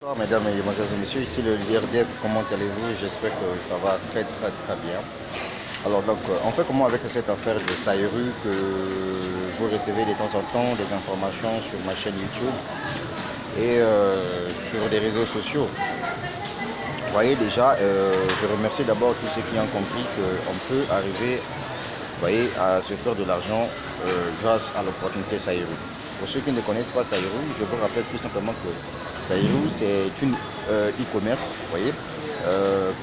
Bonsoir mesdames et mesdemoiselles et messieurs, ici le leader Dev, comment allez-vous? J'espère que ça va très bien. Alors donc on fait comment avec cette affaire de Sairu que vous recevez de temps en temps des informations sur ma chaîne YouTube et sur les réseaux sociaux. Vous voyez déjà, je remercie d'abord tous ceux qui ont compris qu'on peut arriver, vous voyez, à se faire de l'argent grâce à l'opportunité Sairu. Pour ceux qui ne connaissent pas Sairu, je vous rappelle tout simplement que Sairu, c'est une e-commerce, vous voyez,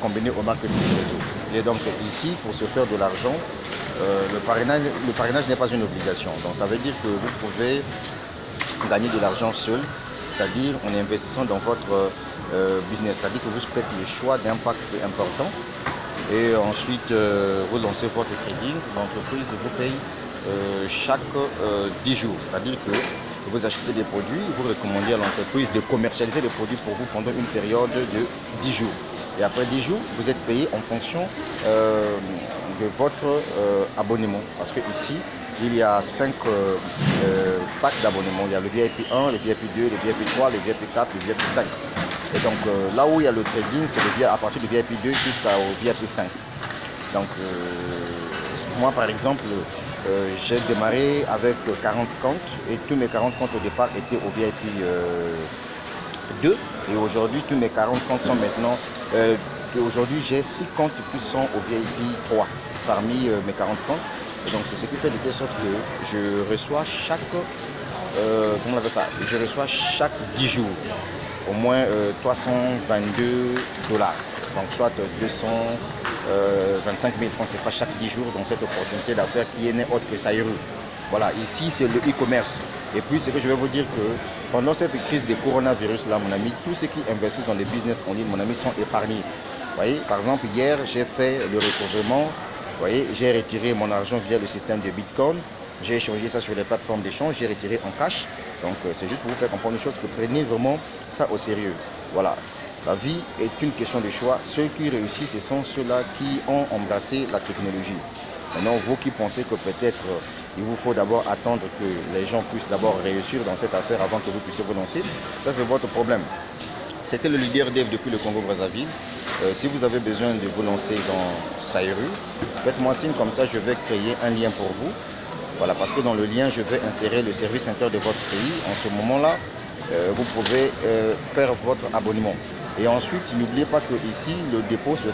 combinée au marketing réseau. Et donc ici, pour se faire de l'argent, le parrainage n'est pas une obligation. Donc ça veut dire que vous pouvez gagner de l'argent seul, c'est-à-dire en investissant dans votre business. C'est-à-dire que vous faites le choix d'impact important et ensuite vous lancez votre trading. L'entreprise vous paye chaque 10 jours, c'est-à-dire que vous achetez des produits, vous recommandez à l'entreprise de commercialiser les produits pour vous pendant une période de 10 jours. Et après 10 jours, vous êtes payé en fonction de votre abonnement. Parce que ici, il y a 5 packs d'abonnement. Il y a le VIP 1, le VIP 2, le VIP 3, le VIP 4, le VIP 5. Et donc là où il y a le trading, c'est à partir du VIP 2 jusqu'au VIP 5. Donc moi par exemple, j'ai démarré avec 40 comptes et tous mes 40 comptes au départ étaient au VIP 2 et aujourd'hui tous mes 40 comptes sont maintenant, aujourd'hui j'ai 6 comptes qui sont au VIP 3 parmi mes 40 comptes. Et donc c'est ce qui fait de telle sorte que je reçois chaque, comment on appelle ça, je reçois chaque 10 jours au moins 322 $. Donc soit 225 000 francs CFA chaque 10 jours dans cette opportunité d'affaires qui n'est autre que Sairu. Voilà, ici c'est le e-commerce. Et puis ce que je vais vous dire que pendant cette crise de coronavirus là, mon ami, tous ceux qui investissent dans les business en ligne, mon ami, sont épargnés. Vous voyez, par exemple, hier j'ai fait le recouvrement, vous voyez, j'ai retiré mon argent via le système de Bitcoin. J'ai échangé ça sur les plateformes d'échange, j'ai retiré en cash. Donc c'est juste pour vous faire comprendre une chose, que prenez vraiment ça au sérieux. Voilà. La vie est une question de choix. Ceux qui réussissent, ce sont ceux-là qui ont embrassé la technologie. Maintenant, vous qui pensez que peut-être il vous faut d'abord attendre que les gens puissent d'abord réussir dans cette affaire avant que vous puissiez vous lancer, ça c'est votre problème. C'était le leader Dev depuis le Congo-Brazzaville. Si vous avez besoin de vous lancer dans Sairu, faites-moi signe, comme ça je vais créer un lien pour vous. Voilà, parce que dans le lien, je vais insérer le service inter de votre pays. En ce moment-là, vous pouvez faire votre abonnement. Et ensuite, n'oubliez pas que ici, le dépôt se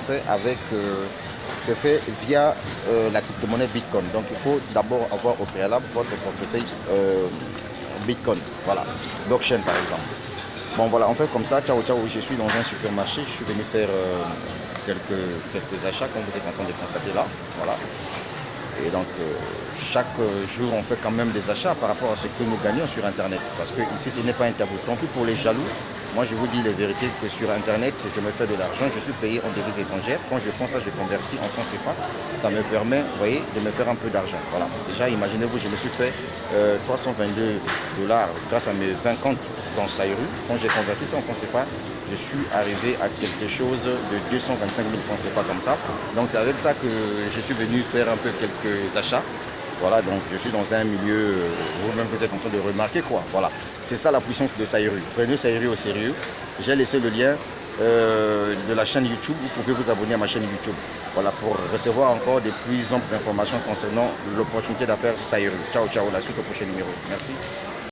fait via la crypto-monnaie Bitcoin. Donc, il faut d'abord avoir au préalable votre portefeuille Bitcoin. Voilà, blockchain par exemple. Bon, voilà, on fait comme ça. Ciao, ciao. Je suis dans un supermarché. Je suis venu faire quelques achats, comme vous êtes en train de constater là. Voilà. Et donc, chaque jour, on fait quand même des achats par rapport à ce que nous gagnons sur Internet. Parce que ici, ce n'est pas un tabou. Tant pis pour les jaloux, moi, je vous dis la vérité que sur Internet, je me fais de l'argent. Je suis payé en devises étrangères. Quand je prends ça, je convertis en francs CFA. Ça me permet, vous voyez, de me faire un peu d'argent. Voilà. Déjà, imaginez-vous, je me suis fait 322 $ grâce à mes 20 comptes dans Sairu. Quand j'ai converti ça en francs CFA, je suis arrivé à quelque chose de 225 000 francs CFA comme ça. Donc c'est avec ça que je suis venu faire un peu quelques achats. Voilà, donc je suis dans un milieu, vous-même vous êtes en train de remarquer quoi. Voilà, c'est ça la puissance de Sairu. Prenez Sairu au sérieux. J'ai laissé le lien de la chaîne YouTube. Vous pouvez vous abonner à ma chaîne YouTube. Voilà, pour recevoir encore de plus amples informations concernant l'opportunité d'affaires Sairu. Ciao, ciao, la suite au prochain numéro. Merci.